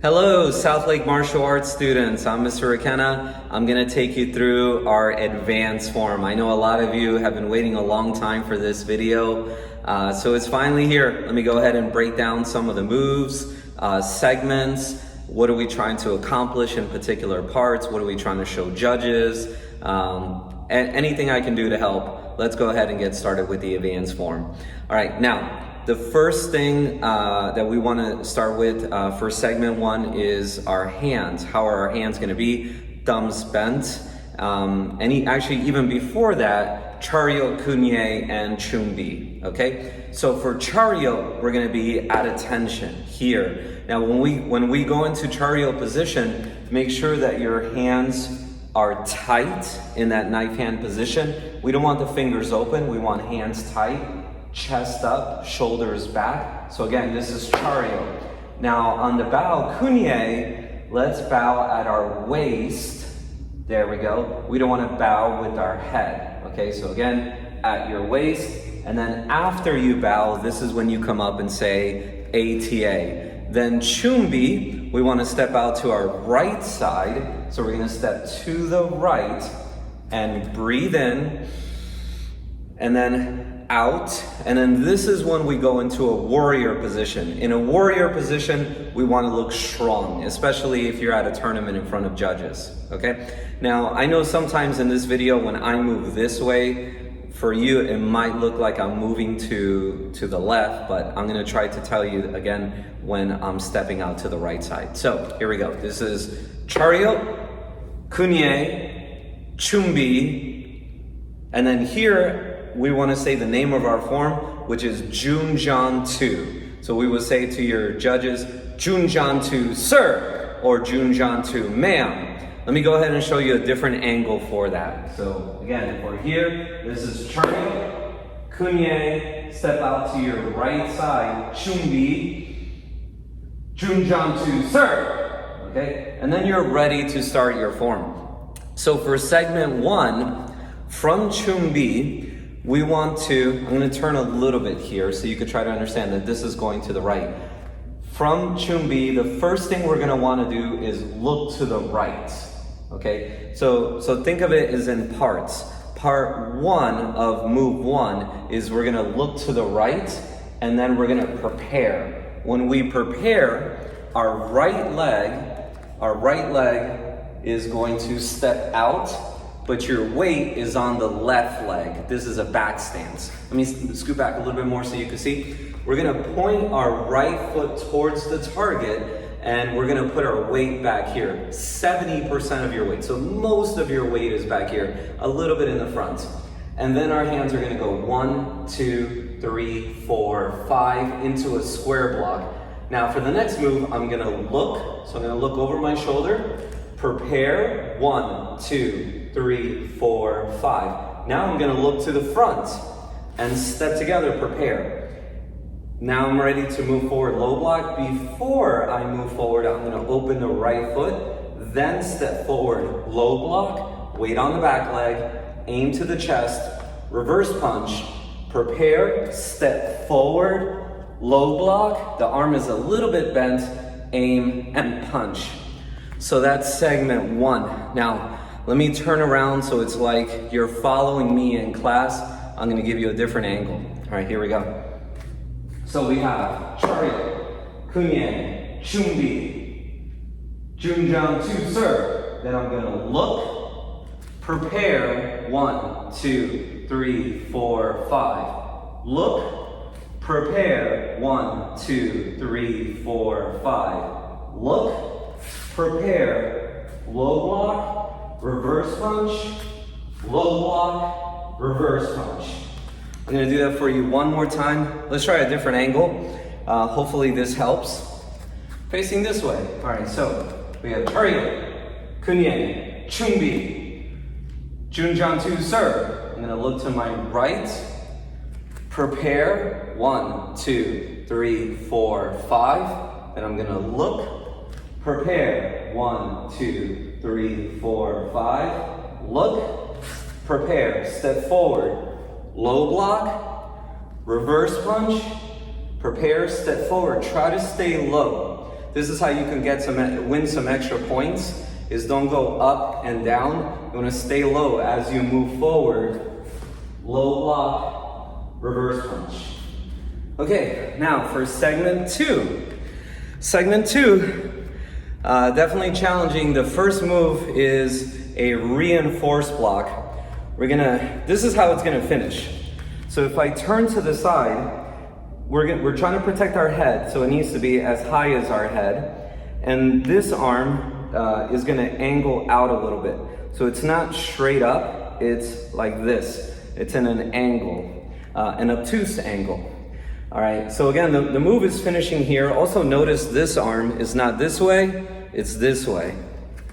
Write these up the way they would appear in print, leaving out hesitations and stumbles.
Hello, Southlake martial arts students. I'm Mr. Rakenna. I'm going to take you through our advanced form. I know a lot of you have been waiting a long time for this video, so it's finally here. Let me go ahead and break down some of the moves, segments. What are we trying to accomplish in particular parts? What are we trying to show judges? Anything I can do to help. Let's go ahead and get started with the advanced form. All right, now, the first thing that we want to start with for segment one is our hands. How are our hands going to be? Thumbs bent. Actually, even before that, Chariot, Kunye, and Chumbi. Okay? So for Chariot, we're going to be at attention here. Now, when we go into Chariot position, make sure that your hands are tight in that knife hand position. We don't want the fingers open. We want hands tight. Chest up, shoulders back. So again, this is Chariot. Now on the bow, Kunye, let's bow at our waist. There we go. We don't want to bow with our head. Okay, so again, at your waist. And then after you bow, this is when you come up and say ATA. Then Chumbi, we want to step out to our right side. So we're going to step to the right and breathe in. And then out, and then this is when we go into a warrior position. In a warrior position, we want to look strong, especially if you're at a tournament in front of judges, okay? Now, I know sometimes in this video, when I move this way, for you, it might look like I'm moving to the left, but I'm gonna try to tell you again when I'm stepping out to the right side. So, here we go. This is Chariot, Kunye, Chumbi, and then here, we want to say the name of our form, which is Junjan 2. So we will say to your judges, Junjan 2 sir, or Junjan 2 ma'am. Let me go ahead and show you a different angle for that. So again, if we're here, this is Chariot, Kunye, step out to your right side, Chumbi, Junjan 2 sir. Okay, and then you're ready to start your form. So for segment one, from Chumbi, we want to, I'm going to turn a little bit here so you can try to understand that this is going to the right. From Chumbi, the first thing we're going to want to do is look to the right. Okay, so think of it as in parts. Part one of move one is we're going to look to the right and then we're going to prepare. When we prepare, our right leg is going to step out, but your weight is on the left leg. This is a back stance. Let me scoot back a little bit more so you can see. We're gonna point our right foot towards the target and we're gonna put our weight back here. 70% of your weight. So most of your weight is back here, a little bit in the front. And then our hands are gonna go 1, 2, 3, 4, 5 into a square block. Now for the next move, I'm gonna look. So I'm gonna look over my shoulder, prepare, 1, 2, 3, 4, 5. Now I'm gonna look to the front and step together, prepare. Now I'm ready to move forward, low block. Before I move forward, I'm gonna open the right foot, then step forward, low block, weight on the back leg, aim to the chest, reverse punch, prepare, step forward, low block, the arm is a little bit bent, aim and punch. So that's segment one. Now, let me turn around so it's like you're following me in class. I'm gonna give you a different angle. All right, here we go. So we have Chariot, Kunye, Chumbi, Junjan 2 sir. Then I'm gonna look, prepare, 1, 2, 3, 4, 5. Look, prepare, 1, 2, 3, 4, 5. Look, prepare, low block, reverse punch, low block, reverse punch. I'm gonna do that for you one more time. Let's try a different angle. Hopefully this helps. Facing this way. All right, so we have Chariot, Kunye, Chumbi, Junjan 2 sir. I'm gonna look to my right, prepare, 1, 2, 3, 4, 5. Then I'm gonna look, prepare, 1, 2, 3, 4, 5. Look, prepare, step forward, low block, reverse punch, prepare, step forward. Try to stay low. this is how you can win some extra points, is don't go up and down. You want to stay low as you move forward. Low block, reverse punch. Okay, now for segment two. Segment two, definitely challenging. The first move is a reinforced block. This is how it's gonna finish. So if I turn to the side, we're trying to protect our head, so it needs to be as high as our head. And this arm is gonna angle out a little bit. So it's not straight up, it's like this. It's in an angle, an obtuse angle. All right, so again, the move is finishing here. Also notice this arm is not this way, it's this way.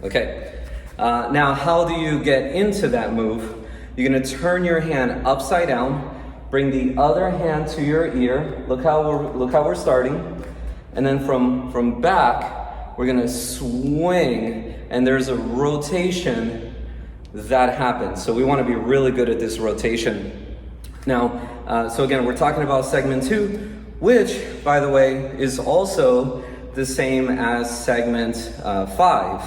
Okay, now how do you get into that move? You're gonna turn your hand upside down, bring the other hand to your ear. Look how we're starting. And then from back, we're gonna swing, and there's a rotation that happens. So we wanna be really good at this rotation. Now, so again, we're talking about segment two, which, by the way, is also the same as segment 5.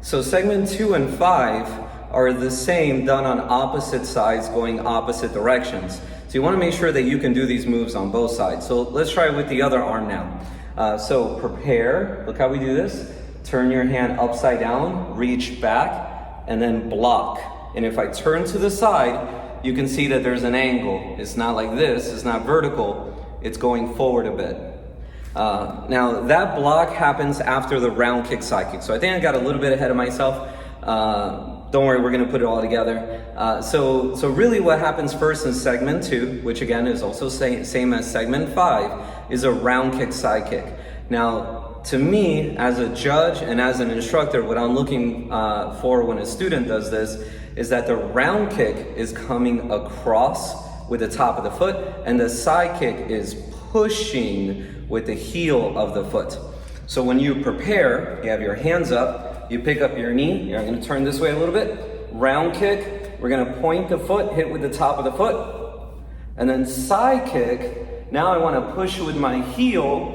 So segment 2 and 5 are the same, done on opposite sides, going opposite directions. So you want to make sure that you can do these moves on both sides. So let's try with the other arm now. So prepare, look how we do this. Turn your hand upside down, reach back, and then block. And if I turn to the side, you can see that there's an angle. It's not like this, it's not vertical, it's going forward a bit. Now that block happens after the round kick, side kick. So I think I got a little bit ahead of myself. Don't worry, we're gonna put it all together. So really what happens first in segment 2, which again is also same as segment 5, is a round kick, side kick. Now, to me, as a judge and as an instructor, what I'm looking for when a student does this is that the round kick is coming across with the top of the foot, and the side kick is pushing with the heel of the foot. So when you prepare, you have your hands up, you pick up your knee, you're gonna turn this way a little bit, round kick, we're gonna point the foot, hit with the top of the foot, and then side kick, now I wanna push with my heel,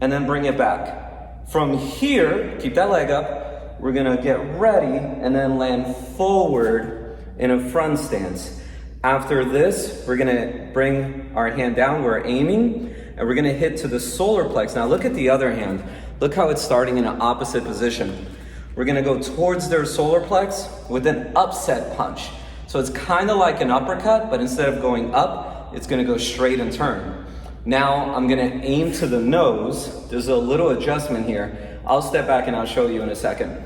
and then bring it back. From here, keep that leg up, we're gonna get ready, and then land forward in a front stance. After this, we're gonna bring our hand down, we're aiming, and we're gonna hit to the solar plex. Now look at the other hand. Look how it's starting in an opposite position. We're gonna go towards their solar plex with an upset punch. So it's kind of like an uppercut, but instead of going up, it's gonna go straight and turn. Now I'm gonna aim to the nose. There's a little adjustment here. I'll step back and I'll show you in a second.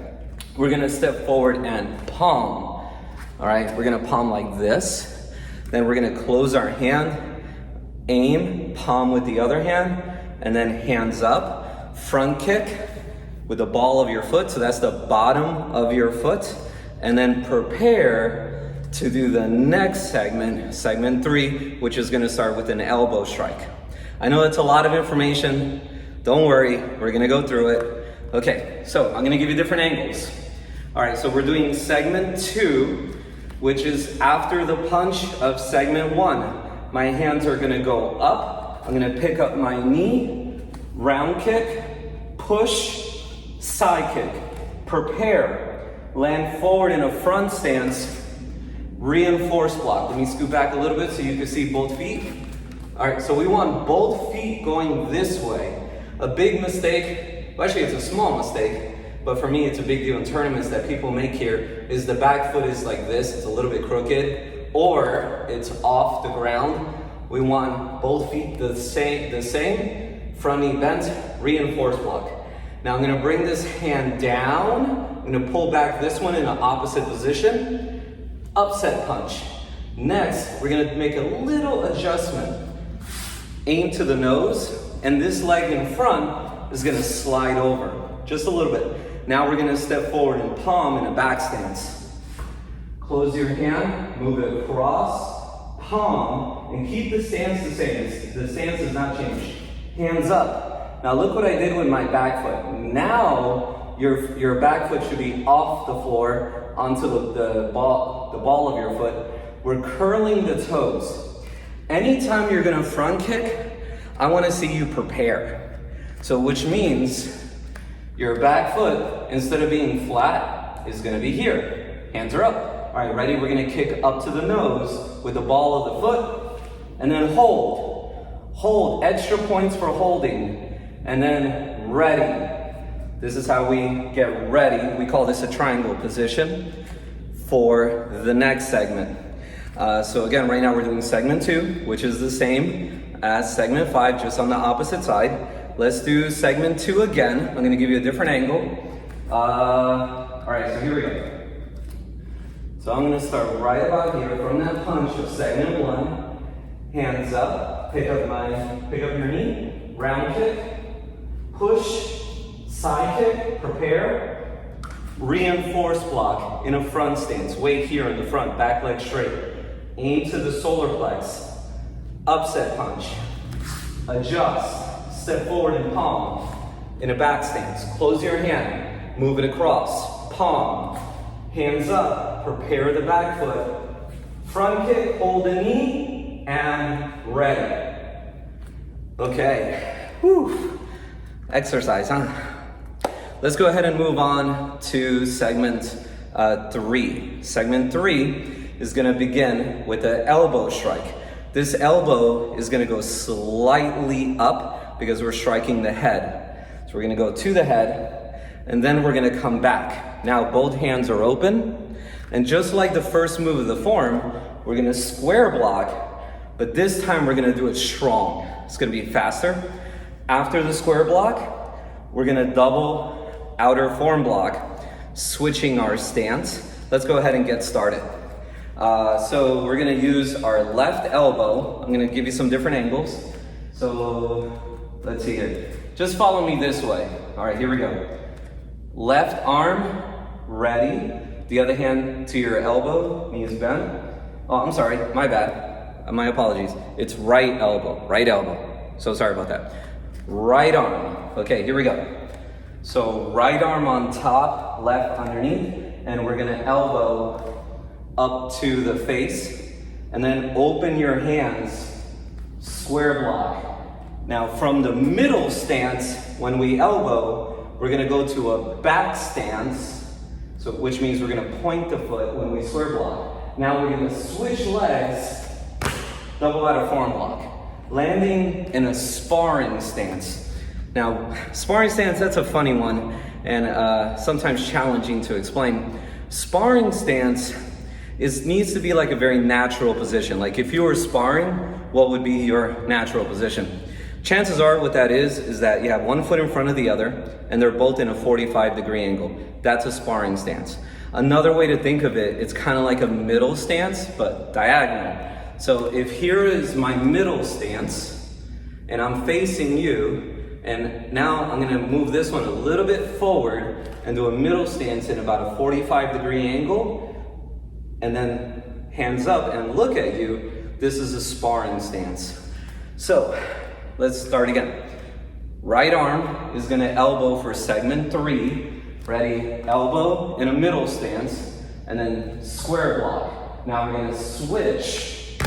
We're gonna step forward and palm. All right, we're gonna palm like this. Then we're gonna close our hand, aim, palm with the other hand, and then hands up, front kick with the ball of your foot, so that's the bottom of your foot, and then prepare to do the next segment, segment 3, which is gonna start with an elbow strike. I know that's a lot of information, don't worry, we're gonna go through it. Okay, so I'm gonna give you different angles. All right, so we're doing segment 2, which is after the punch of segment 1. My hands are gonna go up. I'm gonna pick up my knee, round kick, push, side kick, prepare, land forward in a front stance, reinforced block. Let me scoot back a little bit so you can see both feet. All right, so we want both feet going this way. A big mistake, well, actually it's a small mistake, but for me it's a big deal in tournaments that people make here, is the back foot is like this, it's a little bit crooked, or it's off the ground. We want both feet the same, front knee bent, reinforced block. Now I'm gonna bring this hand down, I'm gonna pull back this one in an opposite position, upset punch. Next, we're gonna make a little adjustment. Aim to the nose, and this leg in front is gonna slide over, just a little bit. Now we're gonna step forward and palm in a back stance. Close your hand, move it across, palm, and keep the stance the same. The stance has not changed. Hands up. Now look what I did with my back foot. Now your back foot should be off the floor onto the ball of your foot. We're curling the toes. Anytime you're gonna front kick, I wanna see you prepare. So which means your back foot, instead of being flat, is gonna be here. Hands are up. All right, ready? We're gonna kick up to the nose with the ball of the foot, and then hold. Hold, extra points for holding, and then ready. This is how we get ready. We call this a triangle position for the next segment. So again, right now we're doing segment 2, which is the same as segment 5, just on the opposite side. Let's do segment 2 again. I'm gonna give you a different angle. All right, so here we go. So I'm gonna start right about here from that punch of segment 1. Hands up, pick up your knee, round kick, push, side kick, prepare, reinforce block in a front stance. Weight here in the front, back leg straight. Aim to the solar plex, upset punch, adjust, step forward in palm, in a back stance. Close your hand, move it across, palm, hands up, prepare the back foot, front kick, hold the knee, and ready. Okay, whew. Exercise, huh? Let's go ahead and move on to segment 3. Segment 3 is gonna begin with the elbow strike. This elbow is gonna go slightly up because we're striking the head. So we're gonna go to the head, and then we're gonna come back. Now both hands are open, and just like the first move of the form, we're gonna square block, but this time we're gonna do it strong. It's gonna be faster. After the square block, we're gonna double outer form block, switching our stance. Let's go ahead and get started. So we're gonna use our left elbow. I'm gonna give you some different angles. So let's see here. Just follow me this way. All right, here we go. Left arm, ready. The other hand to your elbow, knee is bent. Oh, I'm sorry, my bad. My apologies. It's right elbow, right elbow. So sorry about that. Right arm. Okay, here we go. So right arm on top, left underneath, and we're gonna elbow up to the face, and then open your hands, square block. Now from the middle stance, when we elbow, we're gonna go to a back stance, so which means we're gonna point the foot when we square block. Now we're gonna switch legs, double out of form block, landing in a sparring stance. Now, sparring stance, that's a funny one, and sometimes challenging to explain. Sparring stance needs to be like a very natural position. Like if you were sparring, what would be your natural position? Chances are what that is that you have one foot in front of the other, and they're both in a 45-degree angle. That's a sparring stance. Another way to think of it, it's kind of like a middle stance, but diagonal. So if here is my middle stance, and I'm facing you, and now I'm gonna move this one a little bit forward and do a middle stance in about a 45-degree angle, and then hands up and look at you. This is a sparring stance. So let's start again. Right arm is gonna elbow for segment 3. Ready, elbow in a middle stance, and then square block. Now we're gonna switch,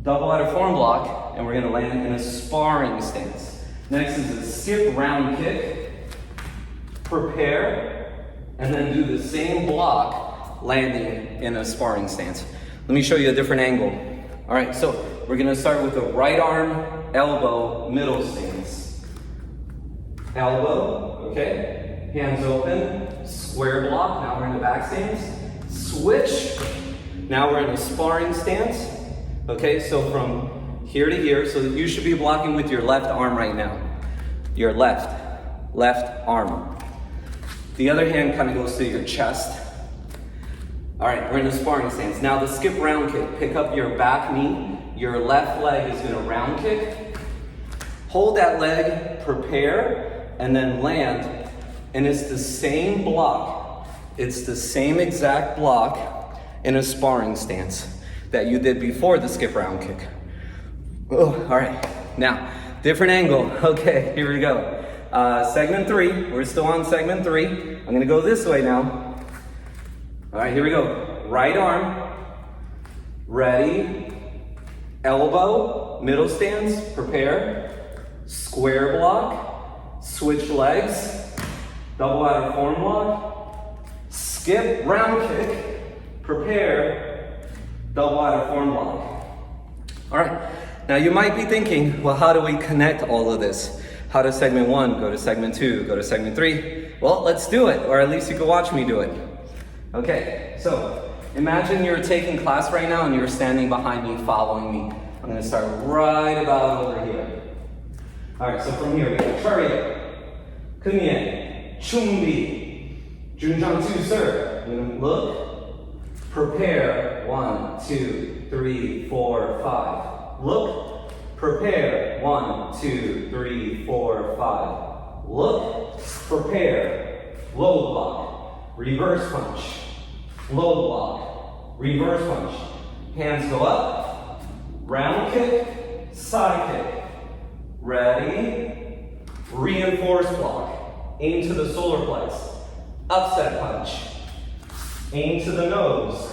double out of form block, and we're gonna land in a sparring stance. Next is a skip round kick, prepare, and then do the same block, landing in a sparring stance. Let me show you a different angle. All right, so we're gonna start with the right arm, elbow, middle stance. Elbow, okay, hands open, square block, now we're in the back stance. Switch, now we're in a sparring stance. Okay, so from here to here, so you should be blocking with your left arm right now. Your left arm. The other hand kind of goes to your chest. All right, we're in a sparring stance. Now the skip round kick. Pick up your back knee. Your left leg is gonna round kick. Hold that leg, prepare, and then land. And it's the same block. It's the same exact block in a sparring stance that you did before the skip round kick. Oh, all right, now, different angle. Okay, here we go. Segment 3, we're still on segment 3. I'm gonna go this way now. All right, here we go. Right arm, ready, elbow, middle stance, prepare, square block, switch legs, double out of form block, skip, round kick, prepare, double out of form block. All right, now you might be thinking, well, how do we connect all of this? How does segment 1 go to segment 2, go to segment 3? Well, let's do it, or at least you can watch me do it. Okay, so imagine you're taking class right now and you're standing behind me, following me. I'm gonna start right about over here. All right, so from here we got chariot, kunye, chumbi, junjang sir. You're gonna look, prepare, 1, 2, 3, 4, 5. Look, prepare, 1, 2, 3, 4, 5. Look, prepare, low block, reverse punch, low block, reverse punch. Hands go up, round kick, side kick. Ready, reinforce block, aim to the solar plex, upset punch, aim to the nose,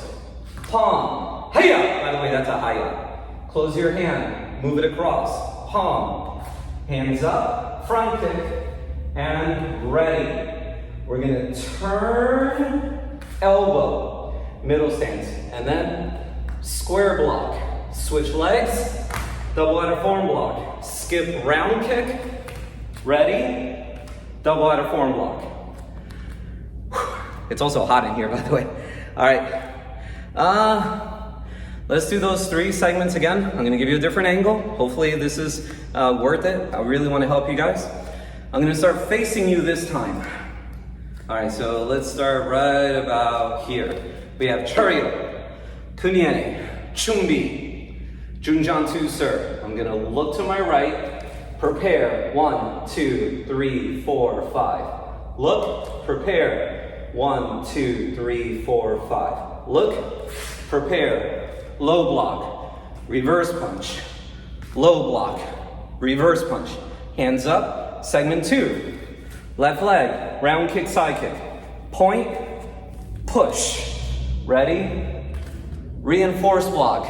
palm, hiya! By the way, that's a hiya. Close your hand, move it across, palm, hands up, front kick, and ready. We're gonna turn, elbow, middle stance, and then square block, switch legs, double out of form block, skip round kick, ready, double out of form block. It's also hot in here, by the way. All right, let's do those 3 segments again. I'm gonna give you a different angle. Hopefully this is worth it. I really wanna help you guys. I'm gonna start facing you this time. All right, so let's start right about here. We have chariot, kunye, chumbi, junjang sir. I'm gonna look to my right, prepare, 1, 2, 3, 4, 5. Look, prepare, 1, 2, 3, 4, 5. Look, prepare, low block, reverse punch, low block, reverse punch. Hands up, segment 2. Left leg, round kick, side kick. Point, push. Ready? Reinforce block.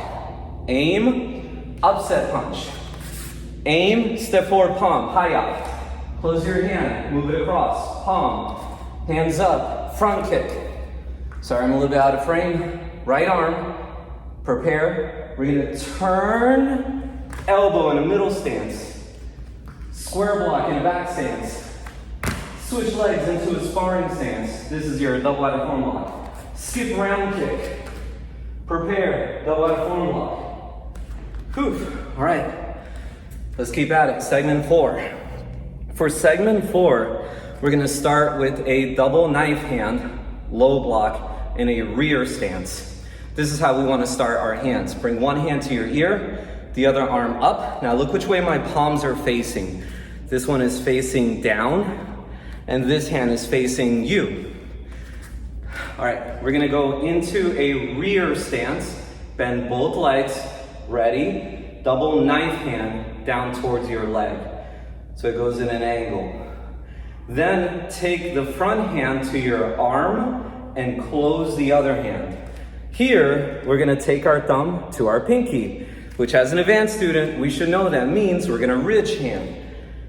Aim, upset punch. Aim, step forward, palm, hiya. Close your hand, move it across, palm. Hands up, front kick. Sorry, I'm a little bit out of frame. Right arm, prepare. We're gonna turn, elbow in a middle stance. Square block in a back stance. Switch legs into a sparring stance. This is your double out of form block. Skip round kick. Prepare, double out of form block. Whew. All right, let's keep at it. Segment 4. For segment 4, we're gonna start with a double knife hand, low block, in a rear stance. This is how we wanna start our hands. Bring one hand to your ear, the other arm up. Now look which way my palms are facing. This one is facing down, and this hand is facing you. All right, we're gonna go into a rear stance. Bend both legs, ready? Double knife hand down towards your leg. So it goes in an angle. Then take the front hand to your arm and close the other hand. Here, we're gonna take our thumb to our pinky, which as an advanced student, we should know that means we're gonna ridge hand.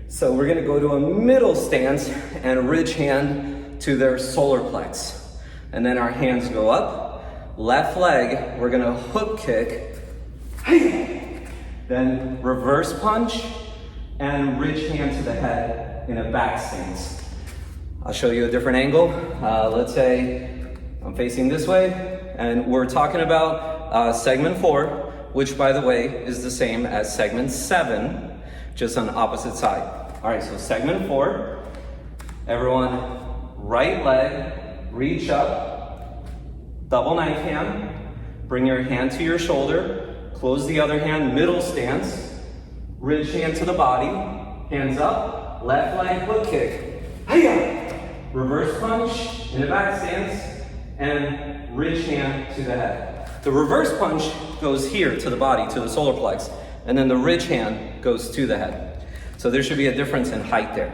So we're gonna go to a middle stance and ridge hand to their solar plex. And then our hands go up. Left leg, we're gonna hook kick. Then reverse punch and ridge hand to the head in a back stance. I'll show you a different angle. Let's say I'm facing this way, and we're talking about segment 4, which by the way is the same as segment 7, just on the opposite side. All right, so segment 4, everyone, right leg, reach up, double knife hand, bring your hand to your shoulder, close the other hand, middle stance, ridge hand to the body, hands up, left leg hook kick, hiya! Reverse punch in the back stance, and ridge hand to the head. The reverse punch goes here to the body, to the solar plex, and then the ridge hand goes to the head. So there should be a difference in height there.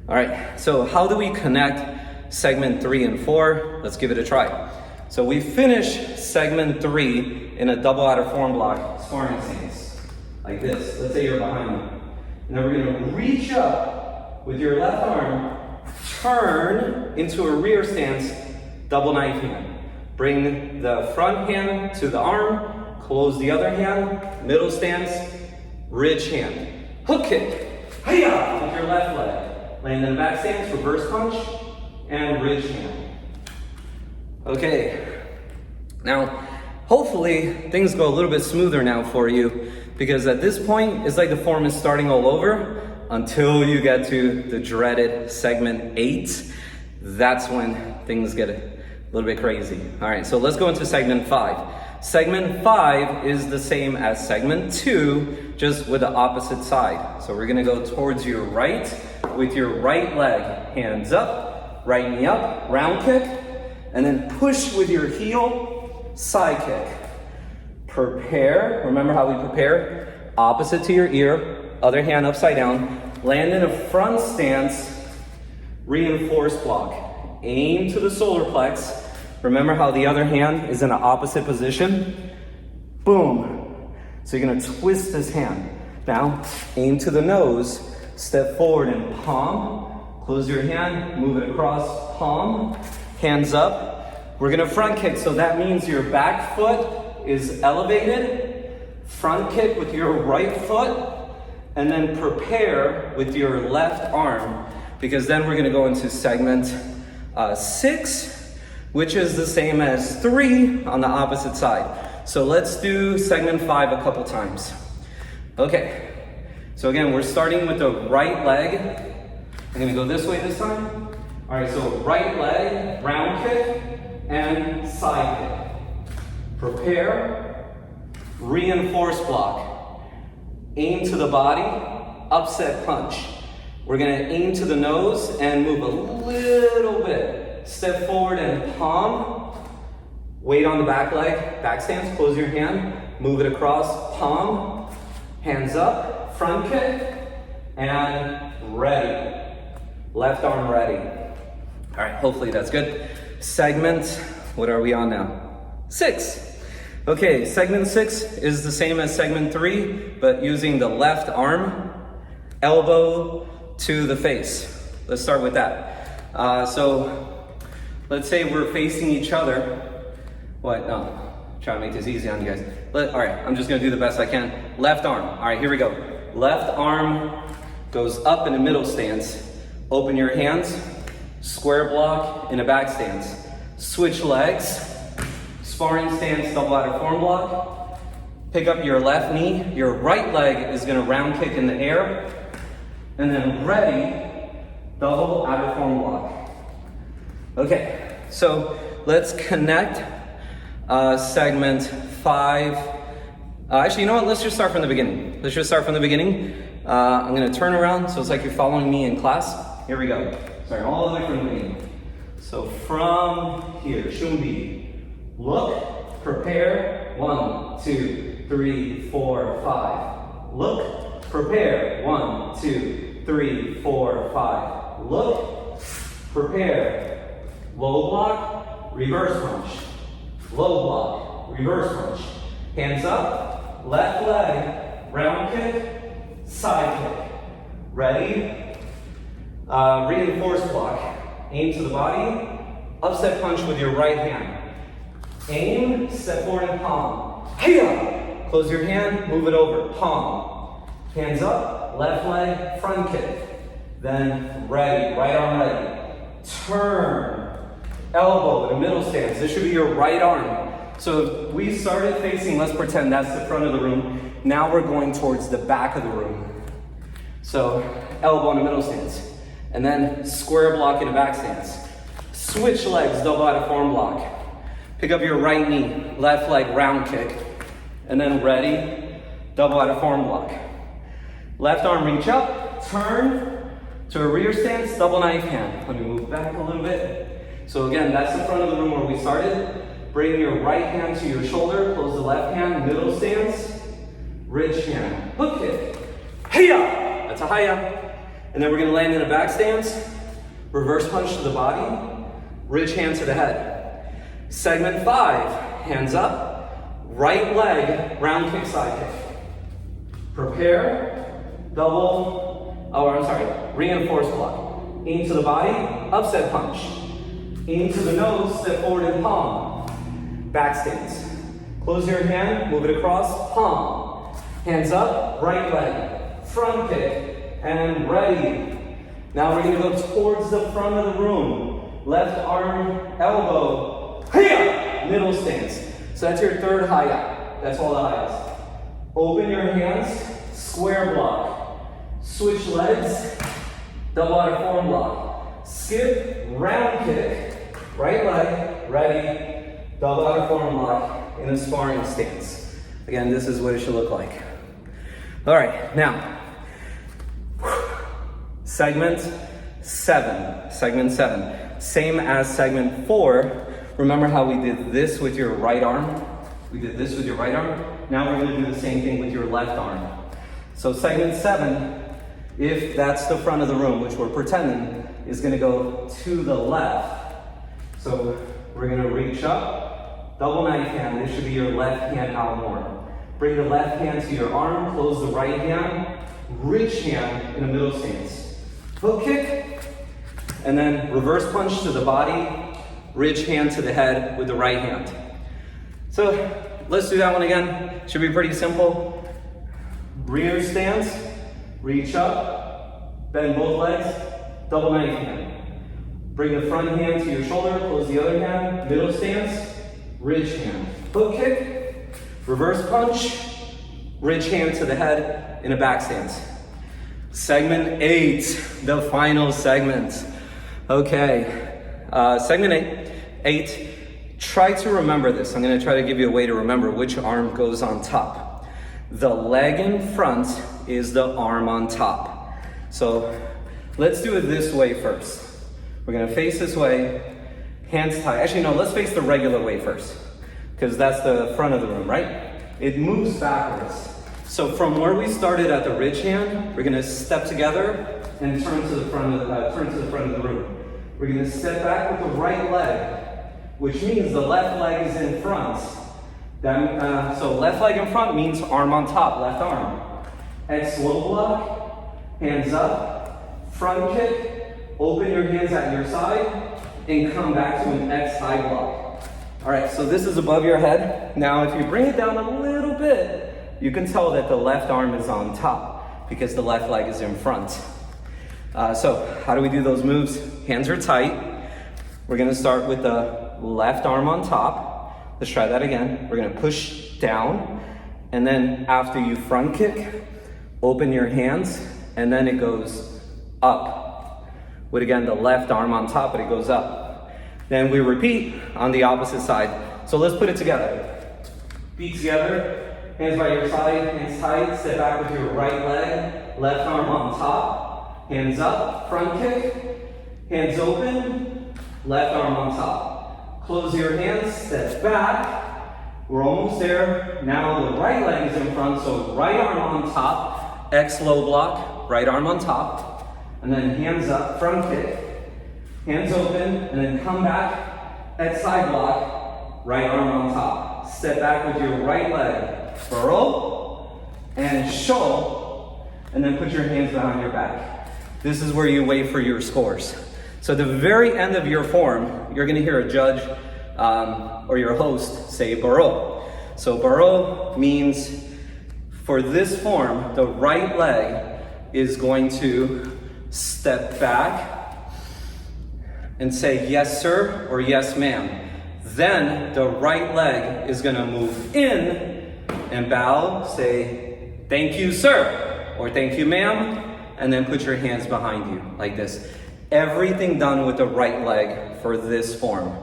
All right, so how do we connect segment 3 and 4? Let's give it a try. So we finish segment 3 in a double out of form block sparring stance, like this. Let's say you're behind me. And then we're gonna reach up with your left arm, turn into a rear stance, double knife hand. Bring the front hand to the arm, close the other hand, middle stance, ridge hand. Hook kick, hiya, with your left leg. Land in a back stance, reverse punch, and ridge hand. Okay, now hopefully things go a little bit smoother now for you, because at this point it's like the form is starting all over until you get to the dreaded segment 8. That's when things get a little bit crazy. All right, so let's go into segment 5. Segment 5 is the same as segment 2, just with the opposite side. So we're gonna go towards your right with your right leg, hands up, right knee up, round kick, and then push with your heel, side kick. Prepare, remember how we prepare? Opposite to your ear, other hand upside down, land in a front stance, reinforced block. Aim to the solar plex. Remember how the other hand is in an opposite position? Boom. So you're gonna twist this hand. Now, aim to the nose, step forward and palm. Close your hand, move it across, palm, hands up. We're gonna front kick, so that means your back foot is elevated. Front kick with your right foot, and then prepare with your left arm, because then we're gonna go into segment 6, which is the same as 3 on the opposite side. So let's do segment 5 a couple times. Okay, so again, we're starting with the right leg. I'm gonna go this way this time. All right, so right leg, round kick, and side kick. Prepare, reinforce block. Aim to the body, upset punch. We're gonna aim to the nose and move a little bit. Step forward and palm. Weight on the back leg, back stance, close your hand, move it across, palm, hands up, front kick, and ready. Left arm ready. All right, hopefully that's good. Segment, what are we on now? 6. Okay, segment 6 is the same as segment 3, but using the left arm, elbow to the face. Let's start with that. So let's say we're facing each other. What? No, try to make this easy on you guys. All right, I'm just gonna do the best I can. Left arm. All right, here we go. Left arm goes up in a middle stance. Open your hands, square block in a back stance. Switch legs, sparring stance, double outer form block. Pick up your left knee. Your right leg is gonna round kick in the air. And then ready, double outer form block. Okay, so let's connect segment 5. Actually, you know what? Let's just start from the beginning. I'm gonna turn around so it's like you're following me in class. Here we go. Sorry, all the way from the beginning. So from here, Shumbi. Look, prepare, 1, 2, 3, 4, 5. Look, prepare, 1, 2, 3, 4, 5. Look, prepare. Low block, reverse punch. Low block, reverse punch. Hands up, left leg, round kick, side kick. Ready? Reinforce block. Aim to the body, upset punch with your right hand. Aim, step forward and palm. Hiya! Close your hand, move it over, palm. Hands up, left leg, front kick. Then ready, right arm ready. Turn. Elbow in a middle stance. This should be your right arm. So we started facing, let's pretend that's the front of the room. Now we're going towards the back of the room. So elbow in a middle stance. And then square block in a back stance. Switch legs, double out of form block. Pick up your right knee, left leg round kick. And then ready, double out of form block. Left arm reach up, turn to a rear stance, double knife hand. Let me move back a little bit. So again, that's the front of the room where we started. Bring your right hand to your shoulder, close the left hand, middle stance, ridge hand, hook kick. Hiya! That's a hiya. And then we're gonna land in a back stance, reverse punch to the body, ridge hand to the head. Segment 5, hands up, right leg, round kick, side kick. Prepare, double reinforced block. Into the body, upset punch. Into the nose, step forward and palm. Back stance. Close your hand, move it across, palm. Hands up, right leg. Front kick, and ready. Now we're gonna go towards the front of the room. Left arm, elbow, hiya! Middle stance. So that's your third hiya. That's all the hiyas. Open your hands, square block. Switch legs, double outer form block. Skip, round kick, right leg, ready, double outer form block in a sparring stance. Again, this is what it should look like. All right, now, segment 7. Same as segment 4. Remember how we did this with your right arm? Now we're gonna do the same thing with your left arm. So segment 7, if that's the front of the room, which we're pretending, is gonna go to the left. So we're gonna reach up, double knife hand. This should be your left hand out more. Bring the left hand to your arm, close the right hand, reach hand in a middle stance. Hook kick, and then reverse punch to the body, ridge hand to the head with the right hand. So let's do that one again. Should be pretty simple. Rear stance, reach up, bend both legs, double knife hand. Bring the front hand to your shoulder, close the other hand, middle stance, ridge hand. Hook kick, reverse punch, ridge hand to the head in a back stance. Segment 8, the final segment. Okay, segment 8, try to remember this. I'm gonna try to give you a way to remember which arm goes on top. The leg in front is the arm on top. So let's do it this way first. We're gonna face this way, hands tight. Actually, no, let's face the regular way first, because that's the front of the room, right? It moves backwards. So from where we started at the ridge hand, we're gonna step together and turn to the front of the room. We're gonna step back with the right leg, which means the left leg is in front. So left leg in front means arm on top, left arm. X low block, hands up, front kick, open your hands at your side, and come back to an X high block. All right, so this is above your head. Now if you bring it down a little bit, you can tell that the left arm is on top because the left leg is in front. So how do we do those moves? Hands are tight. We're gonna start with the left arm on top. Let's try that again. We're gonna push down, and then after you front kick, open your hands, and then it goes up. With again, the left arm on top, but it goes up. Then we repeat on the opposite side. So let's put it together. Feet together, hands by your side, hands tight, step back with your right leg, left arm on top, hands up, front kick, hands open, left arm on top. Close your hands, step back, we're almost there. Now the right leg is in front, so right arm on top, X low block, right arm on top, and then hands up, front kick, hands open, and then come back, X side block, right arm on top. Step back with your right leg, burrow, and show, and then put your hands behind your back. This is where you wait for your scores. So at the very end of your form, you're gonna hear a judge or your host say burrow. So burrow means for this form, the right leg is going to step back and say yes sir or yes ma'am. Then the right leg is gonna move in and bow, say thank you sir or thank you ma'am, and then put your hands behind you like this. Everything done with the right leg for this form.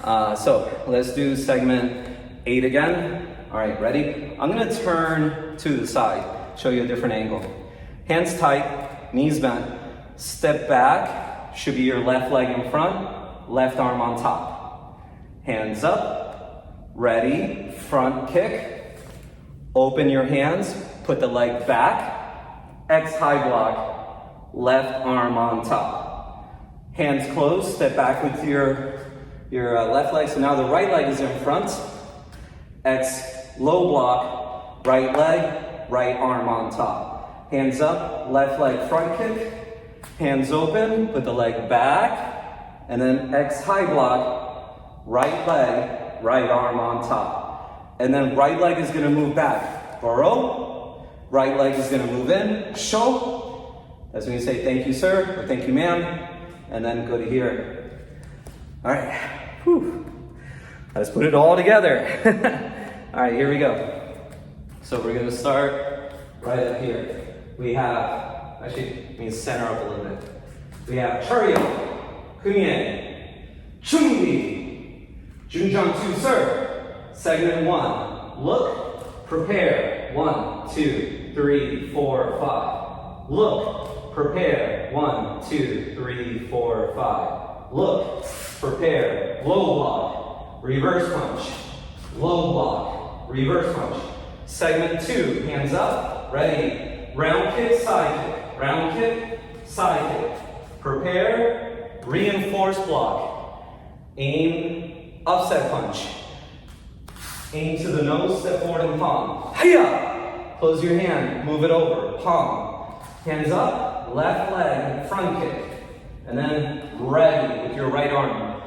So let's do segment 8 again. All right, ready? I'm gonna turn to the side, show you a different angle. Hands tight, knees bent, step back, should be your left leg in front, left arm on top. Hands up, ready, front kick, open your hands, put the leg back, X high block, left arm on top. Hands closed, step back with your left leg. So now the right leg is in front. X low block, right leg, right arm on top. hands up, left leg front kick, hands open, put the leg back, and then X high block, right leg, right arm on top. And then right leg is gonna move back, burrow, right leg is gonna move in, show. That's when you say thank you sir, or thank you ma'am, and then go to here. All right, whew. Let's put it all together. All right, here we go. So we're gonna start right up here. We have, actually, let me center up a little bit. We have Churyo, Kunye, Chungi, Junjang Tu Sir. Segment 1. Look, prepare. 1, 2, 3, 4, 5. Look, prepare. 1, 2, 3, 4, 5. Look, prepare. Low block, reverse punch. Low block, reverse punch. Segment 2, hands up, ready. Round kick, side kick. Round kick, side kick. Prepare, reinforce block. Aim, upset punch. Aim to the nose, step forward and palm. Hiya! Close your hand, move it over, palm. Hands up, left leg, front kick. And then ready with your right arm.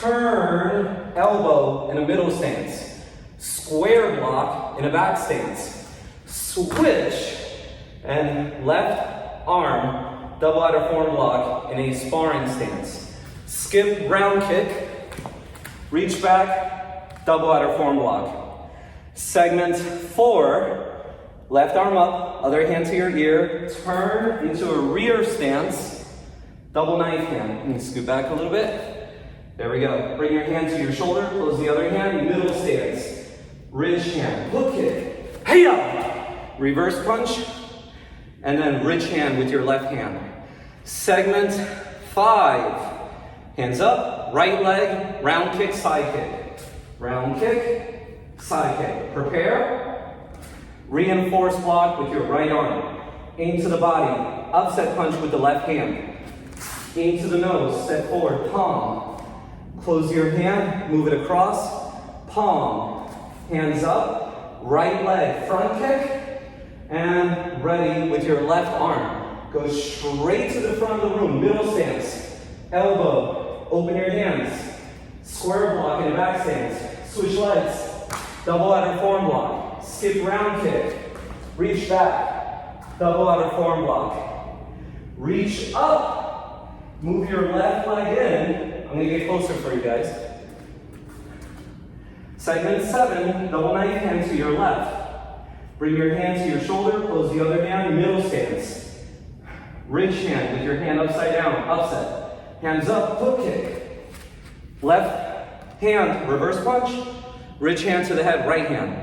Turn elbow in a middle stance. Square block in a back stance. Switch and left arm, double outer form block in a sparring stance. Skip round kick, reach back, double outer form block. Segment 4, left arm up, other hand to your ear, turn into a rear stance, double knife hand. Let me scoot back a little bit. There we go. Bring your hand to your shoulder, close the other hand, middle stance. Ridge hand, hook kick, hey-ya! Reverse punch, and then ridge hand with your left hand. Segment 5, hands up, right leg, round kick, side kick. Round kick, side kick. Prepare, reinforce block with your right arm. Aim to the body, upset punch with the left hand. Aim to the nose, step forward, palm. Close your hand, move it across, palm. Hands up, right leg, front kick. And ready with your left arm. Go straight to the front of the room, middle stance. Elbow, open your hands. Square block in a back stance. Switch legs. Double outer form block. Skip round kick. Reach back. Double outer form block. Reach up. Move your left leg in. I'm gonna get closer for you guys. Segment 7, double knife hand to your left. Bring your hand to your shoulder, close the other hand, middle stance. Ridge hand with your hand upside down, upset. Hands up, hook kick. Left hand, reverse punch. Ridge hand to the head, right hand.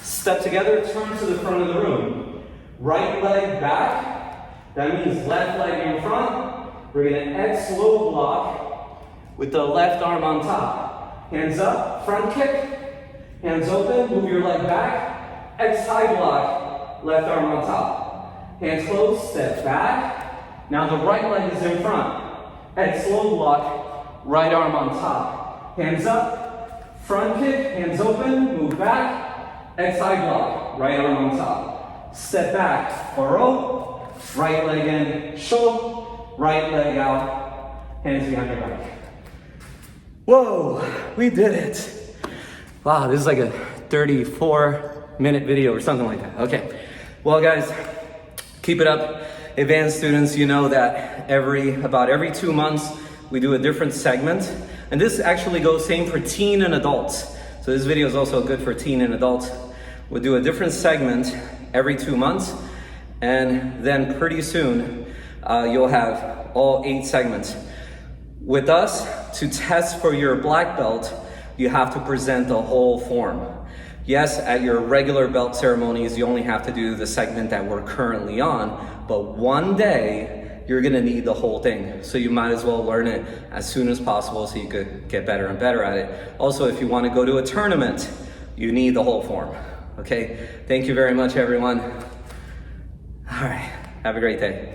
Step together, turn to the front of the room. Right leg back. That means left leg in front. We're gonna X low block with the left arm on top. Hands up, front kick. Hands open, move your leg back. X high block, left arm on top. Hands closed, step back. Now the right leg is in front. X low block, right arm on top. Hands up, front kick, hands open, move back. X high block, right arm on top. Step back, burrow, right leg in, show, right leg out, hands behind your back. Whoa, we did it. Wow, this is like a 34-minute video or something like that. Okay, well guys, keep it up. Advanced students, you know that about every 2 months we do a different segment, and this actually goes same for teen and adults. So this video is also good for teen and adults. We'll do a different segment every 2 months, and then pretty soon you'll have all 8 segments. With us, to test for your black belt, you have to present the whole form. Yes, at your regular belt ceremonies, you only have to do the segment that we're currently on, but one day, you're gonna need the whole thing. So you might as well learn it as soon as possible so you could get better and better at it. Also, if you wanna go to a tournament, you need the whole form, okay? Thank you very much, everyone. All right, have a great day.